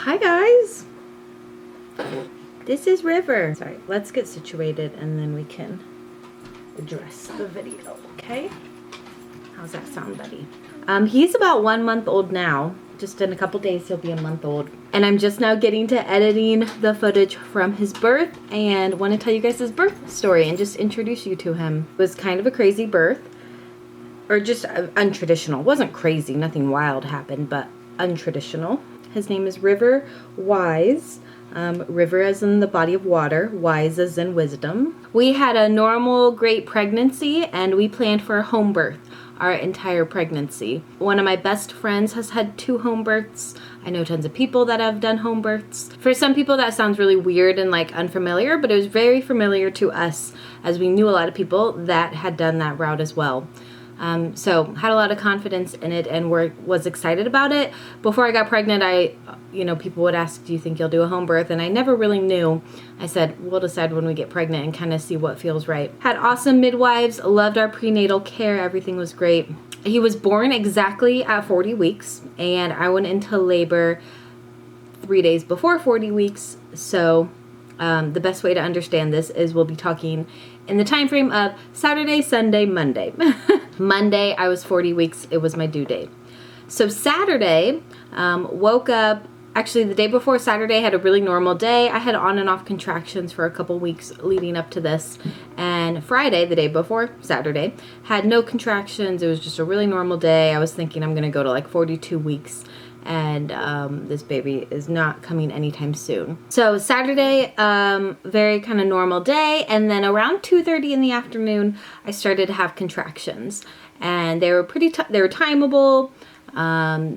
Hi guys, this is River. Sorry, let's get situated and then we can address the video, okay? How's that sound, buddy? He's about 1 month old now. Just in a couple days he'll be a month old. And I'm just now getting to editing the footage from his birth and want to tell you guys his birth story and just introduce you to him. It was kind of a crazy birth, or just untraditional. It wasn't crazy, nothing wild happened, but untraditional. His name is River Wise. River as in the body of water, wise as in wisdom. We had a normal, great pregnancy, and we planned for a home birth our entire pregnancy. One of my best friends has had 2 home births. I know tons of people that have done home births. For some people that sounds really weird and like unfamiliar, but it was very familiar to us as we knew a lot of people that had done that route as well. So had a lot of confidence in it and was excited about it. Before I got pregnant, people would ask, do you think you'll do a home birth? And I never really knew. I said, we'll decide when we get pregnant and kind of see what feels right. Had awesome midwives, loved our prenatal care. Everything was great. He was born exactly at 40 weeks and I went into labor 3 days before 40 weeks. So the best way to understand this is we'll be talking in the time frame of Saturday, Sunday, Monday. Monday, I was 40 weeks. It was my due date. So Saturday, woke up, actually the day before Saturday, I had a really normal day. I had on and off contractions for a couple weeks leading up to this. And Friday, the day before Saturday, had no contractions. It was just a really normal day. I was thinking I'm going to go to like 42 weeks. And this baby is not coming anytime soon. So Saturday, very kind of normal day, and then around 2:30 in the afternoon, I started to have contractions, and they were they were timeable.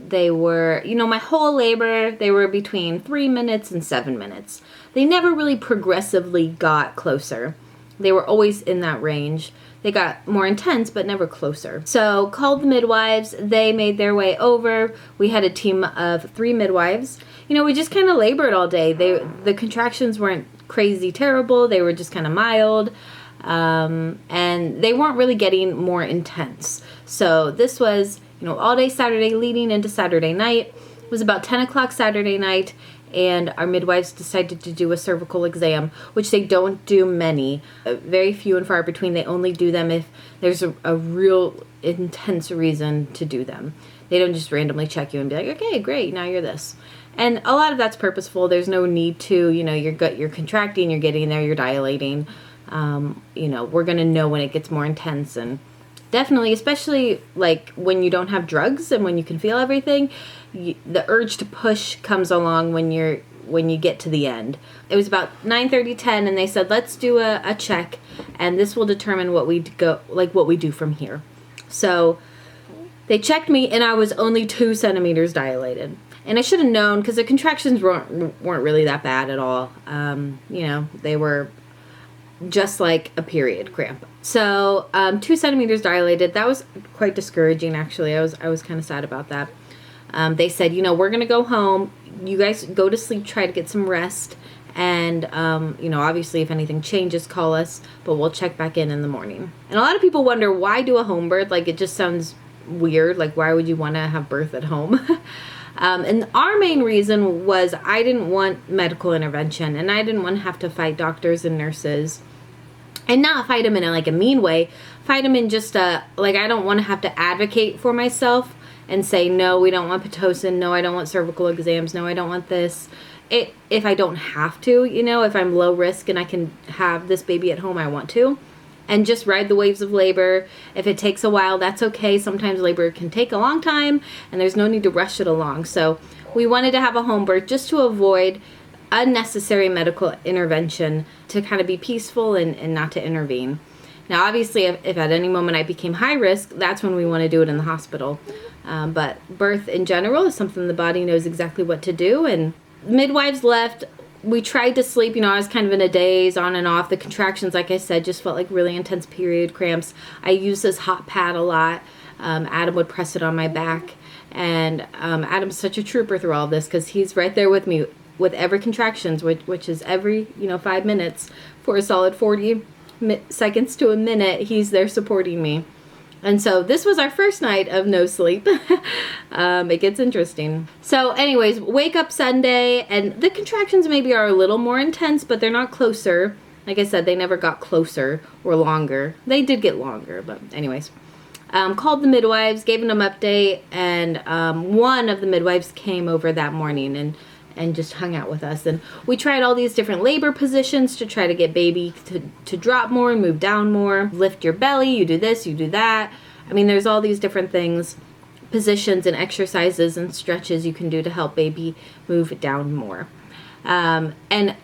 They were, my whole labor, they were between 3 minutes and 7 minutes. They never really progressively got closer. They were always in that range. They got more intense, but never closer. So called the midwives. They made their way over. We had a team of 3 midwives. We just kind of labored all day. The contractions weren't crazy terrible. They were just kind of mild. And they weren't really getting more intense. So this was, all day Saturday leading into Saturday night. It was about 10 o'clock Saturday night. And our midwives decided to do a cervical exam, which they don't do many. Very few and far between. They only do them if there's a real intense reason to do them. They don't just randomly check you and be like, okay, great, now you're this. And a lot of that's purposeful. There's no need to, you're contracting, you're getting there, you're dilating. We're going to know when it gets more intense. And definitely, especially like when you don't have drugs and when you can feel everything, the urge to push comes along when you get to the end. It was about 9:30, 10, and they said, let's do a check, and this will determine what we do from here. So they checked me, and I was only 2 centimeters dilated. And I should have known because the contractions weren't really that bad at all. They were just like a period cramp. So 2 centimeters dilated. That was quite discouraging, actually. I was kind of sad about that. They said, we're going to go home. You guys go to sleep, try to get some rest. And, obviously if anything changes, call us, but we'll check back in the morning. And a lot of people wonder, why do a home birth? Like, it just sounds weird. Like, why would you want to have birth at home? And our main reason was I didn't want medical intervention, and I didn't want to have to fight doctors and nurses. And not fight them in a mean way. Fight them in just I don't want to have to advocate for myself and say, no, we don't want Pitocin. No, I don't want cervical exams. No, I don't want this. If I don't have to, if I'm low risk and I can have this baby at home, I want to. And just ride the waves of labor. If it takes a while, that's okay. Sometimes labor can take a long time and there's no need to rush it along. So we wanted to have a home birth just to avoid unnecessary medical intervention, to kind of be peaceful and not to intervene. Now, obviously, if at any moment I became high risk, that's when we want to do it in the hospital. But birth in general is something the body knows exactly what to do. And midwives left. We tried to sleep. I was kind of in a daze, on and off. The contractions, like I said, just felt like really intense period cramps. I used this hot pad a lot. Adam would press it on my back. And Adam's such a trooper through all this because he's right there with me with every contractions, which is every 5 minutes for a solid 40 seconds to a minute. He's there supporting me. And so this was our first night of no sleep. It gets interesting. So anyways, wake up Sunday, and the contractions maybe are a little more intense, but they're not closer. Like I said, they never got closer or longer. They did get longer, but anyways. Called the midwives, gave them an update, and one of the midwives came over that morning and just hung out with us. And we tried all these different labor positions to try to get baby to drop more and move down more. Lift your belly, you do this, you do that. I mean, there's all these different things, positions and exercises and stretches you can do to help baby move down more. And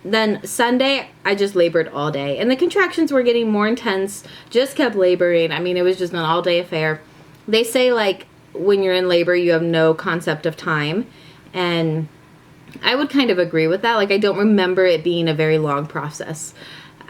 then Sunday, I just labored all day. And the contractions were getting more intense, just kept laboring. I mean, it was just an all-day affair. They say, like, when you're in labor, you have no concept of time. And I would kind of agree with that. Like, I don't remember it being a very long process.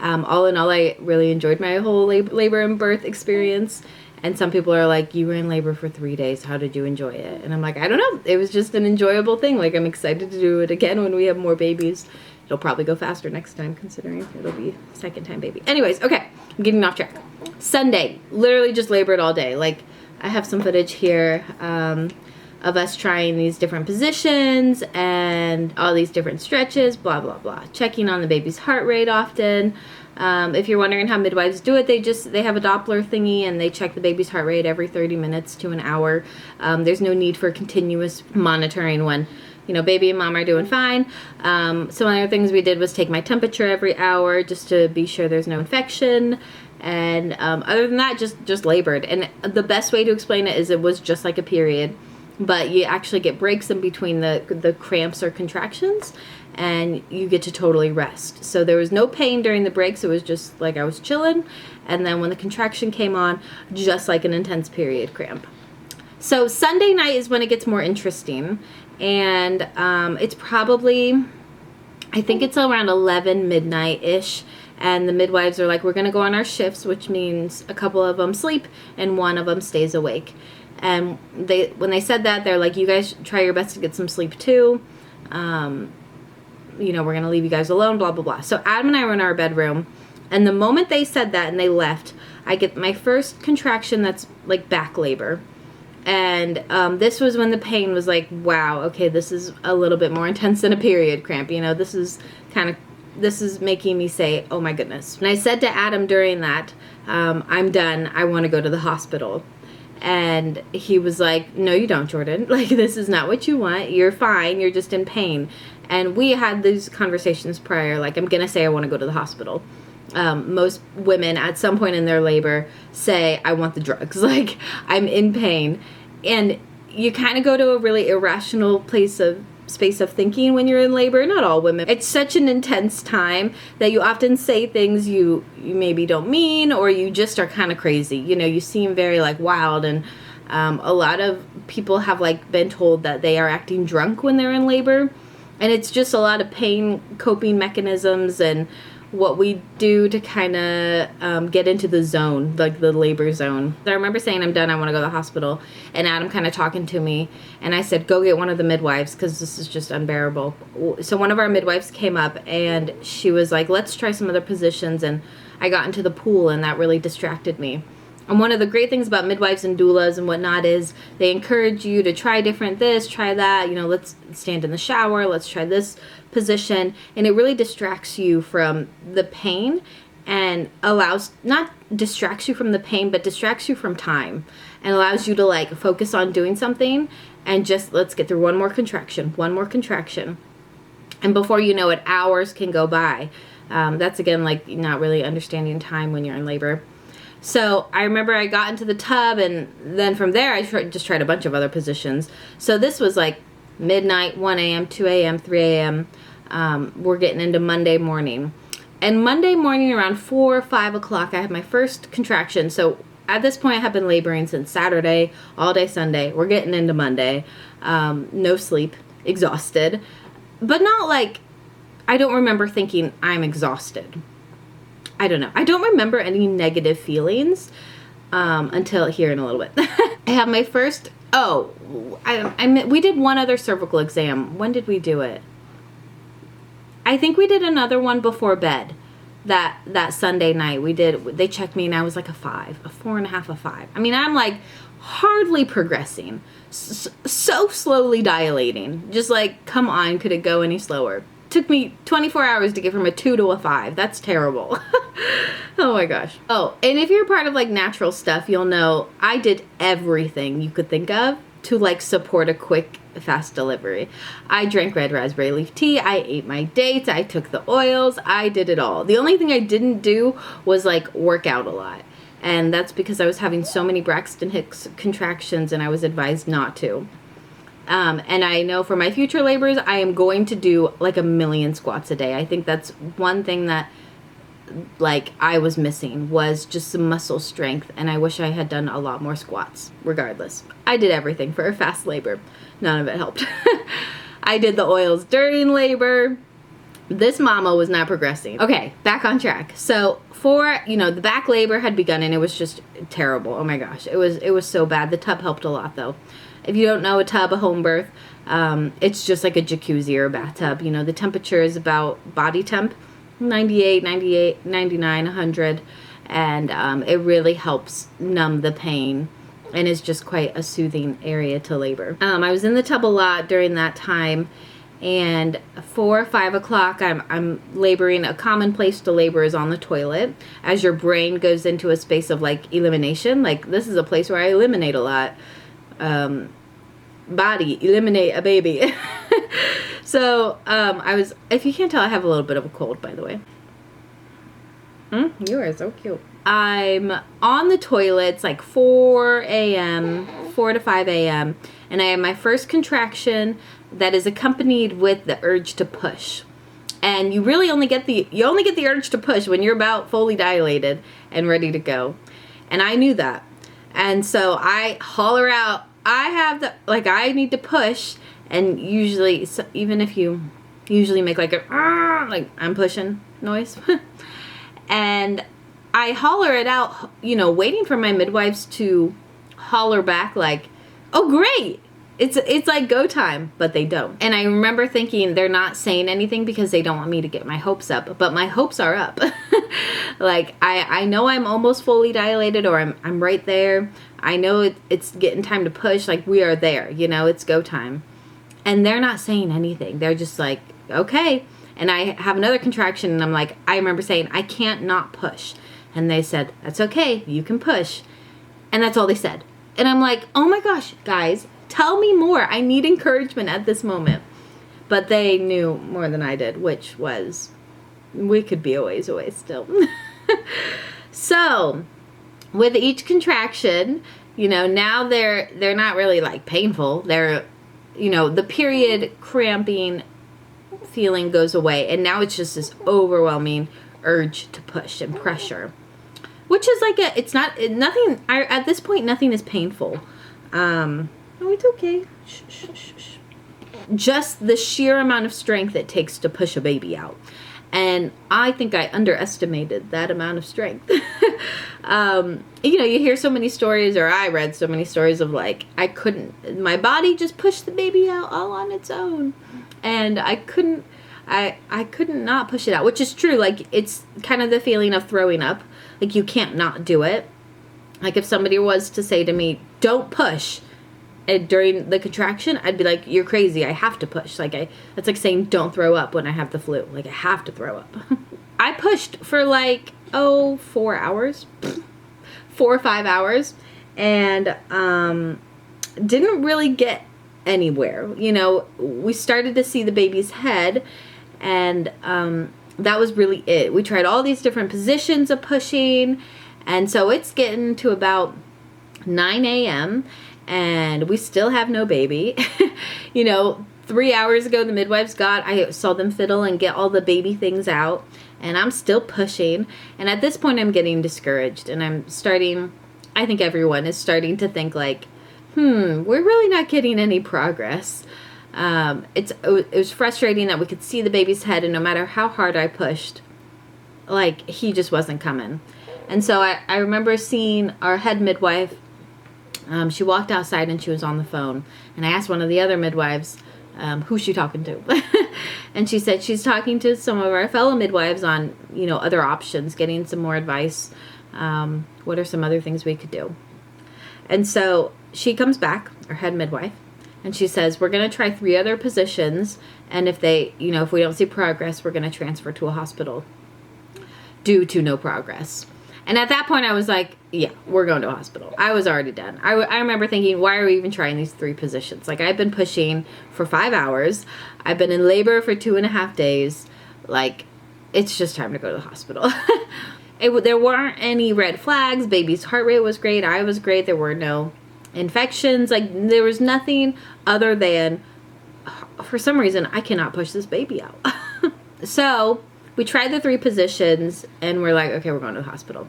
All in all, I really enjoyed my whole labor and birth experience. And some people are like, you were in labor for 3 days. How did you enjoy it? And I'm like, I don't know. It was just an enjoyable thing. Like, I'm excited to do it again when we have more babies. It'll probably go faster next time, considering it'll be second time baby. Anyways, okay, I'm getting off track. Sunday, literally just labored all day. Like, I have some footage here of us trying these different positions and all these different stretches, blah, blah, blah. Checking on the baby's heart rate often. If you're wondering how midwives do it, they have a Doppler thingy and they check the baby's heart rate every 30 minutes to an hour. There's no need for continuous monitoring when, you know, baby and mom are doing fine. Some other things we did was take my temperature every hour just to be sure there's no infection. And other than that, just labored. And the best way to explain it is it was just like a period, but you actually get breaks in between the cramps or contractions, and you get to totally rest. So there was no pain during the breaks. It was just like I was chilling. And then when the contraction came on, just like an intense period cramp. So Sunday night is when it gets more interesting. And it's probably, I think it's around 11 midnight-ish. And the midwives are like, we're going to go on our shifts, which means a couple of them sleep and one of them stays awake. And when they said that, they're like, you guys try your best to get some sleep too. You know, we're going to leave you guys alone, blah, blah, blah. So Adam and I were in our bedroom. And the moment they said that and they left, I get my first contraction that's like back labor. And this was when the pain was like, wow, okay, this is a little bit more intense than a period cramp. You know, this is making me say, oh my goodness. And I said to Adam during that, I'm done. I want to go to the hospital. And he was like, no, you don't, Jordan. Like, this is not what you want. You're fine. You're just in pain. And we had these conversations prior. Like, I'm going to say I want to go to the hospital. Most women at some point in their labor say, I want the drugs. Like, I'm in pain. And you kind of go to a really irrational space of thinking when you're in labor. Not all women. It's such an intense time that you often say things you maybe don't mean, or you just are kind of crazy. You know, you seem very like wild, and a lot of people have like been told that they are acting drunk when they're in labor. And it's just a lot of pain coping mechanisms and what we do to kind of get into the zone, like the labor zone. I remember saying, I'm done, I want to go to the hospital. And Adam kind of talking to me. And I said, go get one of the midwives because this is just unbearable. So one of our midwives came up and she was like, let's try some other positions. And I got into the pool and that really distracted me. And one of the great things about midwives and doulas and whatnot is they encourage you to try different this, try that. You know, let's stand in the shower. Let's try this position. And it really distracts you from the pain and not distracts you from the pain, but distracts you from time and allows you to like focus on doing something and just let's get through one more contraction. And before you know it, hours can go by. That's again, like not really understanding time when you're in labor. So I remember I got into the tub, and then from there I just tried a bunch of other positions. So this was like midnight, 1 a.m., 2 a.m., 3 a.m. We're getting into Monday morning. And Monday morning around 4 or 5 o'clock, I had my first contraction. So at this point, I have been laboring since Saturday, all day Sunday. We're getting into Monday. No sleep, exhausted. But not like, I don't remember thinking I'm exhausted. I don't know. I don't remember any negative feelings until here in a little bit. I have my first, we did one other cervical exam. When did we do it? I think we did another one before bed. that Sunday night they checked me and I was like a 5, a 4.5, a 5. I mean, I'm like hardly progressing, so slowly dilating. Just like, come on, could it go any slower? Took me 24 hours to get from a 2 to a 5. That's terrible. Oh my gosh. Oh, and if you're part of like natural stuff, you'll know I did everything you could think of to like support a quick, fast delivery. I drank red raspberry leaf tea. I ate my dates. I took the oils. I did it all. The only thing I didn't do was like work out a lot. And that's because I was having so many Braxton Hicks contractions and I was advised not to. And I know for my future labors, I am going to do like 1,000,000 squats a day. I think that's one thing that like I was missing, was just some muscle strength, and I wish I had done a lot more squats. Regardless, I did everything for a fast labor. None of it helped. I did the oils during labor. This mama was not progressing. Okay, back on track. So for, the back labor had begun and it was just terrible. Oh my gosh, it was so bad. The tub helped a lot though. If you don't know a tub, a home birth, it's just like a jacuzzi or a bathtub. The temperature is about body temp, 98, 99, 100. And it really helps numb the pain and is just quite a soothing area to labor. I was in the tub a lot during that time. And 4 or 5 o'clock, I'm laboring. A common place to labor is on the toilet, as your brain goes into a space of like elimination. Like, this is a place where I eliminate a lot. Body, eliminate a baby. So if you can't tell, I have a little bit of a cold, by the way. You are so cute. I'm on the toilets like 4 to 5 a.m. and I have my first contraction that is accompanied with the urge to push. And you really only get the urge to push when you're about fully dilated and ready to go. And I knew that. And so I holler out, I need to push. And usually, so even if you usually make like like I'm pushing noise. And I holler it out, waiting for my midwives to holler back like, oh great, it's like go time, but they don't. And I remember thinking they're not saying anything because they don't want me to get my hopes up, but my hopes are up. Like I know I'm almost fully dilated, or I'm right there. I know it's getting time to push, like we are there, it's go time. And they're not saying anything. They're just like, okay. And I have another contraction and I'm like, I remember saying, I can't not push. And they said, that's okay, you can push. And that's all they said. And I'm like, oh my gosh, guys, tell me more. I need encouragement at this moment. But they knew more than I did, which was, we could be a ways away still. So, with each contraction, now they're not really like painful. They're, the period cramping feeling goes away. And now it's just this overwhelming urge to push and pressure. Which is like at this point, nothing is painful. Oh, it's okay. Shh. Just the sheer amount of strength it takes to push a baby out. And I think I underestimated that amount of strength. You hear so many stories, or I read so many stories of like, my body just pushed the baby out all on its own. And I couldn't not push it out, which is true. Like, it's kind of the feeling of throwing up. Like, you can't not do it. Like, if somebody was to say to me, don't push, and during the contraction, I'd be like, you're crazy. I have to push. Like, that's like saying don't throw up when I have the flu. Like, I have to throw up. I pushed for like, 4 hours. 4 or 5 hours. And didn't really get anywhere. We started to see the baby's head, and that was really it. We tried all these different positions of pushing, and so it's getting to about 9 a.m. and we still have no baby. 3 hours ago the midwives I saw them fiddle and get all the baby things out, and I'm still pushing. And at this point I'm getting discouraged, and I think everyone is starting to think like, we're really not getting any progress. It was frustrating that we could see the baby's head, and no matter how hard I pushed, like, he just wasn't coming. And so I remember seeing our head midwife. She walked outside and she was on the phone, and I asked one of the other midwives, who's she talking to? And she said she's talking to some of our fellow midwives on, other options, getting some more advice. What are some other things we could do? And so she comes back, our head midwife, and she says, we're going to try 3 other positions. And if if we don't see progress, we're going to transfer to a hospital due to no progress. And at that point, I was like, yeah, we're going to a hospital. I was already done. I remember thinking, why are we even trying these 3 positions? Like, I've been pushing for 5 hours. I've been in labor for 2.5 days. Like, it's just time to go to the hospital. There weren't any red flags. Baby's heart rate was great. I was great. There were no infections. Like, there was nothing other than, for some reason, I cannot push this baby out. So we tried the 3 positions, and we're like, okay, we're going to the hospital.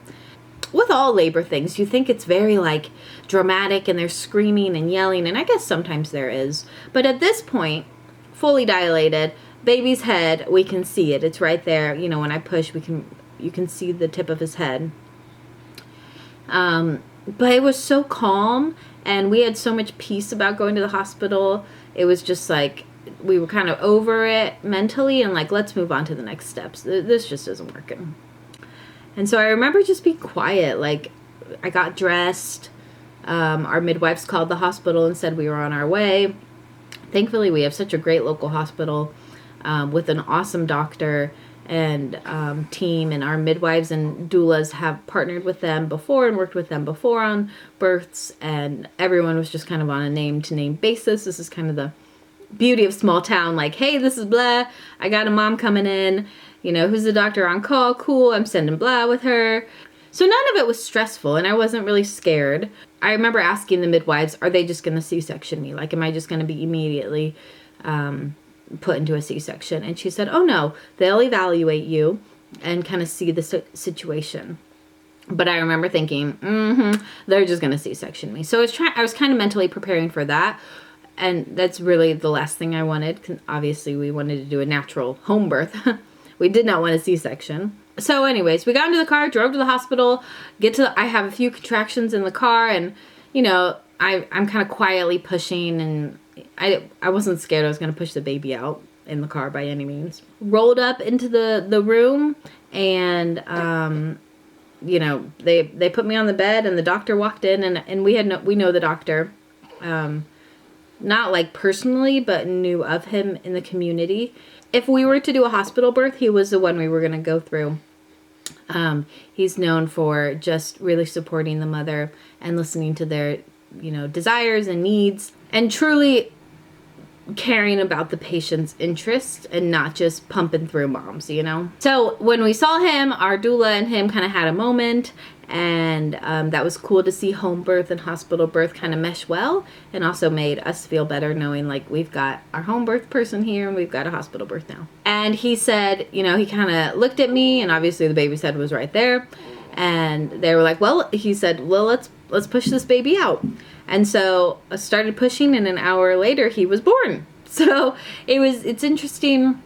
With all labor things, you think it's very, like, dramatic, and they're screaming and yelling, and I guess sometimes there is. But at this point, fully dilated, baby's head, we can see it. It's right there. When I push, you can see the tip of his head. But it was so calm, and we had so much peace about going to the hospital. It was just like, we were kind of over it mentally and like, let's move on to the next steps. This just isn't working. And so I remember just being quiet. Like, I got dressed. Our midwives called the hospital and said we were on our way. Thankfully, we have such a great local hospital with an awesome doctor and team. And our midwives and doulas have partnered with them before and worked with them before on births. And everyone was just kind of on a name-to-name basis. This is kind of the beauty of small town. Like, hey, this is blah. I got a mom coming in. Who's the doctor on call? Cool. I'm sending blah with her. So none of it was stressful, and I wasn't really scared. I remember asking the midwives, are they just going to C-section me? Like, am I just going to be immediately put into a C-section? And she said, oh, no. They'll evaluate you and kind of see the situation. But I remember thinking, they're just going to C-section me. So I was kind of mentally preparing for that. And that's really the last thing I wanted. Obviously, we wanted to do a natural home birth. We did not want a C-section. So anyways, we got into the car, drove to the hospital, I have a few contractions in the car, and, I'm kind of quietly pushing, and I wasn't scared I was going to push the baby out in the car by any means. Rolled up into the room, and, they put me on the bed, and the doctor walked in, and we know the doctor. Not like personally, but knew of him in the community. If we were to do a hospital birth, he was the one we were going to go through. He's known for just really supporting the mother and listening to their, desires and needs, and truly caring about the patient's interest and not just pumping through moms, So when we saw him, our doula and him kind of had a moment, and that was cool to see home birth and hospital birth kind of mesh well, and also made us feel better knowing like we've got our home birth person here and we've got a hospital birth now. And he said, he kind of looked at me, and obviously the baby's head was right there, and they were like, he said, let's push this baby out. And so I started pushing, and an hour later he was born. So it's interesting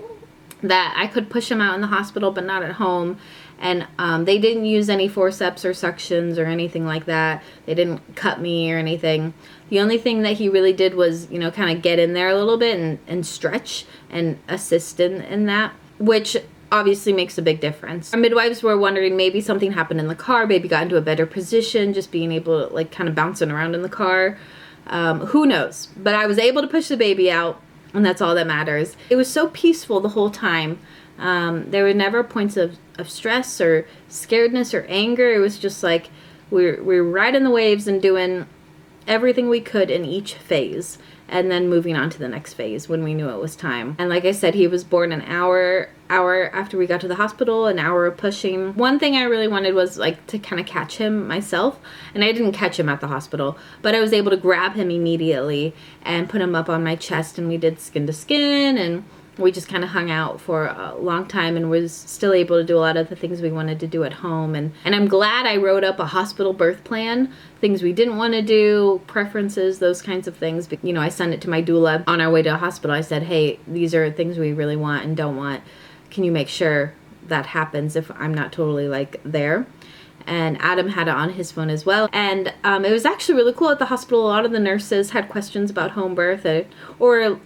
that I could push him out in the hospital, but not at home. And they didn't use any forceps or suctions or anything like that. They didn't cut me or anything. The only thing that he really did was, kind of get in there a little bit and stretch and assist in that, which obviously makes a big difference. Our midwives were wondering maybe something happened in the car. Baby got into a better position, just being able to, like, kind of bouncing around in the car. Who knows? But I was able to push the baby out, and that's all that matters. It was so peaceful the whole time. There were never points of stress or scaredness or anger. It was just like we were riding the waves and doing everything we could in each phase, and then moving on to the next phase when we knew it was time. And like I said, he was born an hour after we got to the hospital, an hour of pushing. One thing I really wanted was like to kind of catch him myself, and I didn't catch him at the hospital, but I was able to grab him immediately and put him up on my chest, and we did skin to skin, and we just kind of hung out for a long time and was still able to do a lot of the things we wanted to do at home. And I'm glad I wrote up a hospital birth plan, things we didn't want to do, preferences, those kinds of things. But, I sent it to my doula on our way to a hospital. I said, hey, these are things we really want and don't want. Can you make sure that happens if I'm not totally like there? and Adam had it on his phone as well. And it was actually really cool at the hospital. A lot of the nurses had questions about home birth, or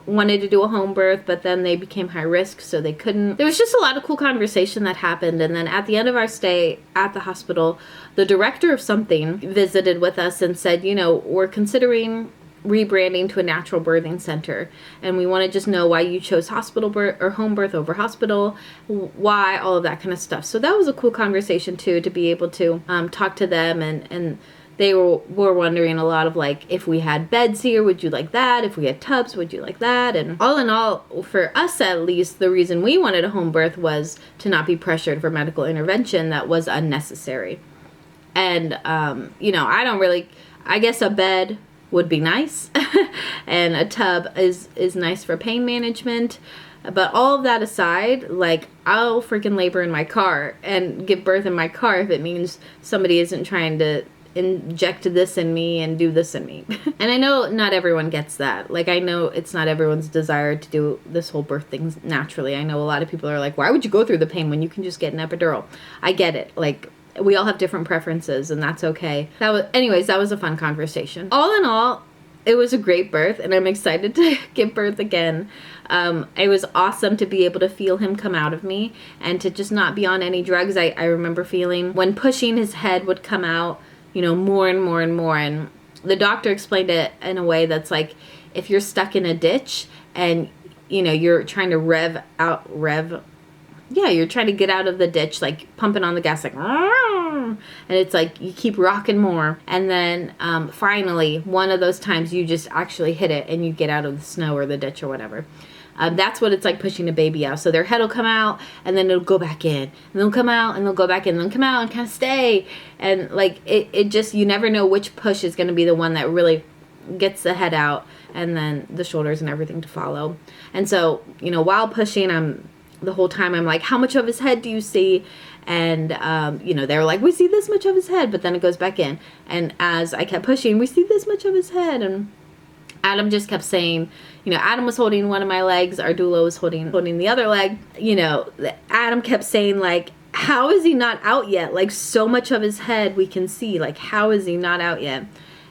wanted to do a home birth, but then they became high risk, so they couldn't. There was just a lot of cool conversation that happened. And then at the end of our stay at the hospital, the director of something visited with us and said, we're considering rebranding to a natural birthing center, and we want to just know why you chose hospital birth or home birth over hospital, why, all of that kind of stuff. So that was a cool conversation too, to be able to talk to them, and they were wondering a lot of like, if we had beds here, would you like that? If we had tubs, would you like that? And all in all, for us at least, the reason we wanted a home birth was to not be pressured for medical intervention that was unnecessary. And I guess a bed would be nice and a tub is nice for pain management, but all of that aside, like, I'll freaking labor in my car and give birth in my car if it means somebody isn't trying to inject this in me and do this in me. And I know not everyone gets that. Like, I know it's not everyone's desire to do this whole birth thing naturally. I know a lot of people are like, why would you go through the pain when you can just get an epidural? I get it. Like, we all have different preferences, and that's okay. Anyways, that was a fun conversation. All in all, it was a great birth, and I'm excited to give birth again. It was awesome to be able to feel him come out of me and to just not be on any drugs. I remember feeling when pushing, his head would come out, more and more and more. And the doctor explained it in a way that's like, if you're stuck in a ditch and, you're trying to you're trying to get out of the ditch, like pumping on the gas, like, and it's like you keep rocking more, and then finally one of those times you just actually hit it and you get out of the snow or the ditch or whatever. That's what it's like pushing a baby out. So their head will come out and then it'll go back in, and they'll come out and they'll go back in, and they'll come out and kind of stay, and like it just, you never know which push is going to be the one that really gets the head out, and then the shoulders and everything to follow. And so while pushing, the whole time I'm like, how much of his head do you see? And they were like, we see this much of his head, but then it goes back in. And as I kept pushing, we see this much of his head. And Adam just kept saying, Adam was holding one of my legs, our doula was holding the other leg. Adam kept saying, like, how is he not out yet? Like, so much of his head we can see. Like, how is he not out yet?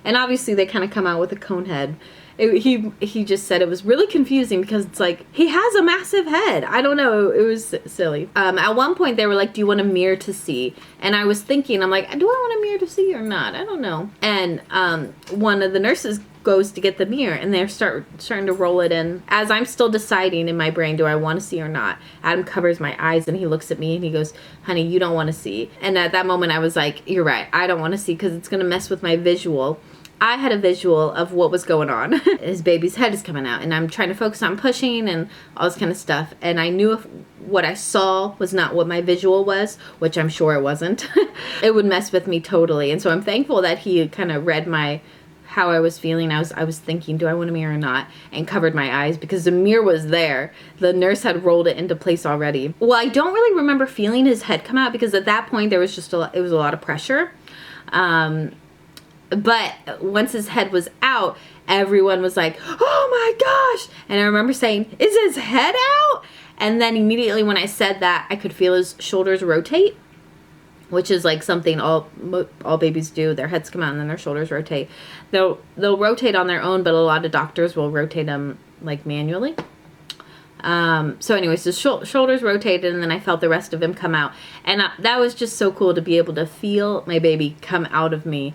And obviously they kind of come out with a cone head. He just said it was really confusing because it's like, he has a massive head. I don't know. It was silly. At one point they were like, do you want a mirror to see? And I was thinking, I'm like, do I want a mirror to see or not? I don't know. And one of the nurses goes to get the mirror, and they're starting to roll it in. As I'm still deciding in my brain, do I want to see or not? Adam covers my eyes and he looks at me and he goes, honey, you don't want to see. And at that moment I was like, you're right. I don't want to see because it's going to mess with my visual. I had a visual of what was going on. His baby's head is coming out, and I'm trying to focus on pushing and all this kind of stuff. And I knew if what I saw was not what my visual was, which I'm sure it wasn't, it would mess with me totally. And so I'm thankful that he kind of read how I was feeling. I was thinking, do I want a mirror or not? And covered my eyes because the mirror was there. The nurse had rolled it into place already. Well, I don't really remember feeling his head come out because at that point there was just it was a lot of pressure. But once his head was out, everyone was like, oh my gosh. And I remember saying, is his head out? And then immediately when I said that, I could feel his shoulders rotate, which is like something all babies do. Their heads come out and then their shoulders rotate. They'll rotate on their own, but a lot of doctors will rotate them like manually. So anyways, his shoulders rotated, and then I felt the rest of him come out. And that was just so cool to be able to feel my baby come out of me.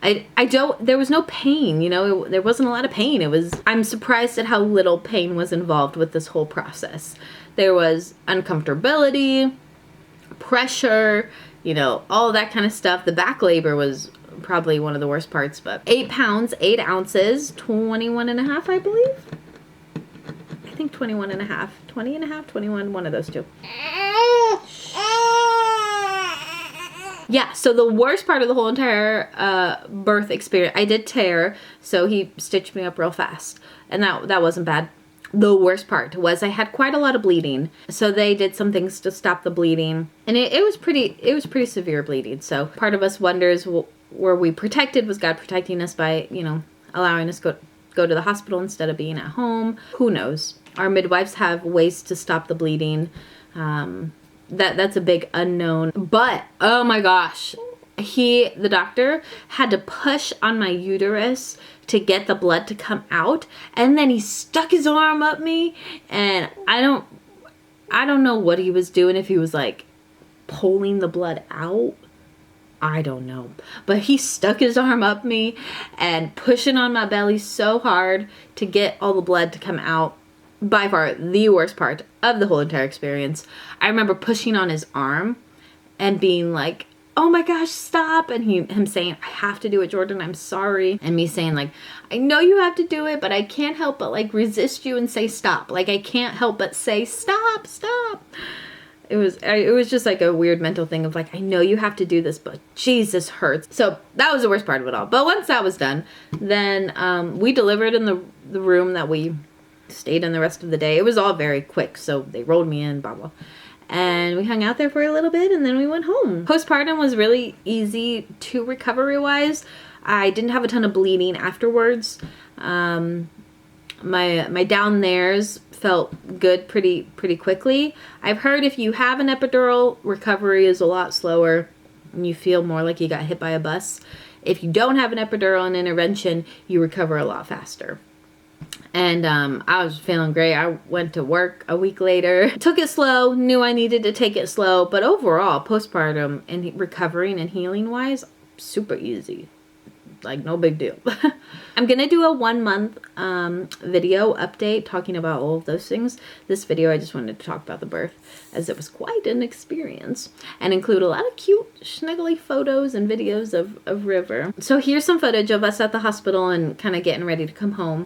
There was no pain, there wasn't a lot of pain. I'm surprised at how little pain was involved with this whole process. There was uncomfortability, pressure, all of that kind of stuff. The back labor was probably one of the worst parts, but 8 pounds, 8 ounces, 21 and a half, I believe. I think 21 and a half, 20 and a half, 21, one of those two. Yeah, so the worst part of the whole entire birth experience, I did tear, so he stitched me up real fast, and that wasn't bad. The worst part was I had quite a lot of bleeding, so they did some things to stop the bleeding, and it was pretty severe bleeding. So part of us wonders, were we protected? Was God protecting us by allowing us go to the hospital instead of being at home? Who knows? Our midwives have ways to stop the bleeding. that's a big unknown. But oh my gosh, the doctor had to push on my uterus to get the blood to come out, and then he stuck his arm up me, and I don't know what he was doing, if he was like pulling the blood out. I don't know. But he stuck his arm up me and pushing on my belly so hard to get all the blood to come out. By far the worst part of the whole entire experience. I remember pushing on his arm and being like, oh my gosh, stop. And him saying, I have to do it, Jordan, I'm sorry. And me saying like, I know you have to do it, but I can't help but like resist you and say stop. Like I can't help but say stop, stop. It was just like a weird mental thing of like, I know you have to do this, but Jesus hurts. So that was the worst part of it all. But once that was done, then we delivered in the room that we stayed in the rest of the day. It was all very quick. So they rolled me in, blah, blah. And we hung out there for a little bit and then we went home. Postpartum was really easy to recovery-wise. I didn't have a ton of bleeding afterwards. My down there's felt good pretty quickly. I've heard if you have an epidural, recovery is a lot slower and you feel more like you got hit by a bus. If you don't have an epidural and intervention, you recover a lot faster. And I was feeling great. I went to work a week later. Took it slow, knew I needed to take it slow, but overall, postpartum and recovering and healing wise, super easy. Like no big deal. I'm gonna do a 1 month video update talking about all of those things. This video I just wanted to talk about the birth as it was quite an experience and include a lot of cute snuggly photos and videos of River. So here's some footage of us at the hospital and kind of getting ready to come home.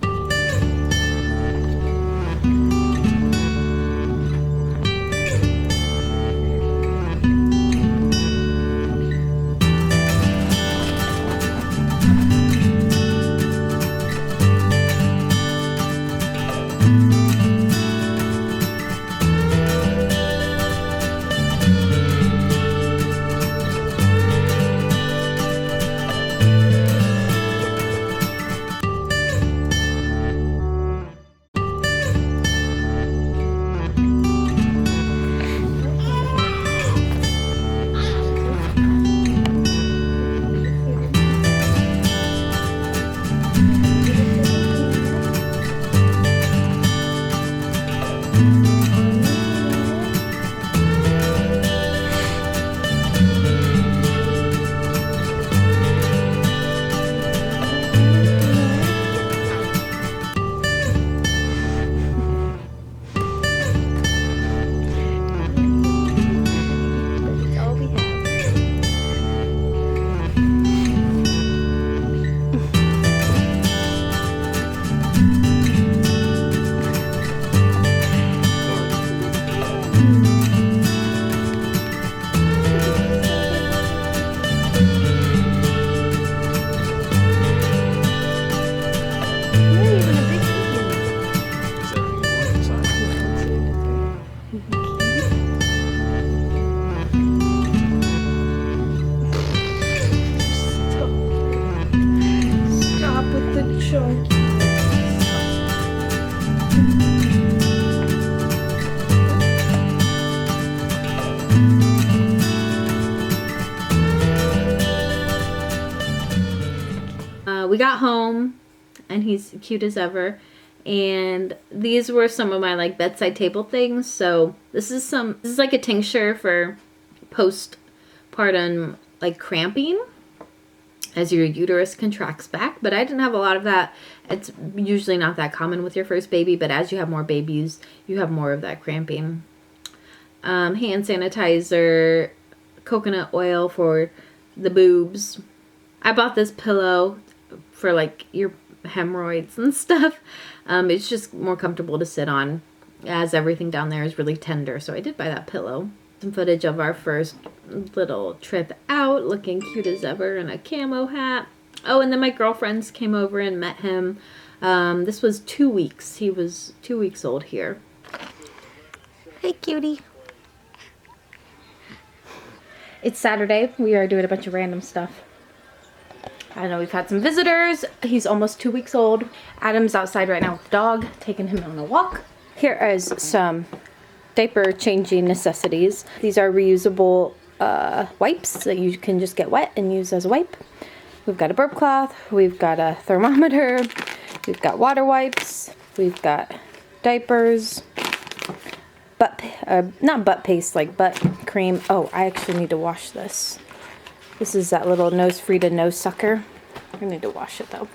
We got home and he's cute as ever, and these were some of my like bedside table things. So this is like a tincture for postpartum like cramping as your uterus contracts back, but I didn't have a lot of that. It's usually not that common with your first baby, but as you have more babies, you have more of that cramping. Hand sanitizer, coconut oil for the boobs. I bought this pillow for like your hemorrhoids and stuff. It's just more comfortable to sit on as everything down there is really tender. So I did buy that pillow. Some footage of our first little trip out, looking cute as ever in a camo hat. Oh, and then my girlfriends came over and met him. This was 2 weeks. He was 2 weeks old here. Hey, cutie. It's Saturday. We are doing a bunch of random stuff. I know we've had some visitors. He's almost 2 weeks old. Adam's outside right now with the dog, taking him on a walk. Here is some diaper changing necessities. These are reusable wipes that you can just get wet and use as a wipe. We've got a burp cloth, we've got a thermometer, we've got water wipes, we've got diapers, not butt paste, like butt cream. Oh, I actually need to wash this. This is that little nose Frida nose sucker. I need to wash it though.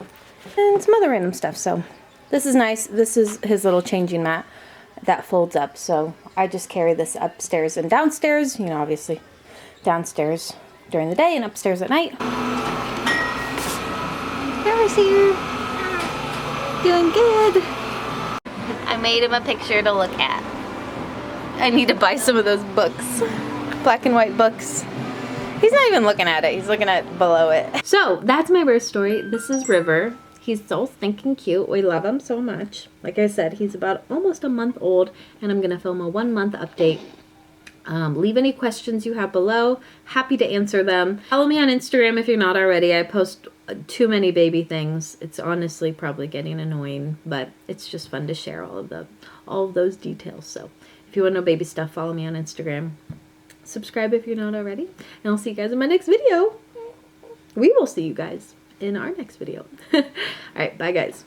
And some other random stuff. So this is nice. This is his little changing mat that folds up. So I just carry this upstairs and downstairs. You know, obviously downstairs during the day and upstairs at night. River's here. Doing good. I made him a picture to look at. I need to buy some of those books. Black and white books. He's not even looking at it. He's looking at below it. So that's my birth story. This is River. He's so stinking cute. We love him so much. Like I said, he's about almost a month old, and I'm going to film a 1-month update. Leave any questions you have below. Happy to answer them. Follow me on Instagram if you're not already. I post too many baby things. It's honestly probably getting annoying, but it's just fun to share all of those details. So if you want to know baby stuff, follow me on Instagram. Subscribe if you're not already, and I'll see you guys in my next video. We will see you guys in our next video. All right, bye guys.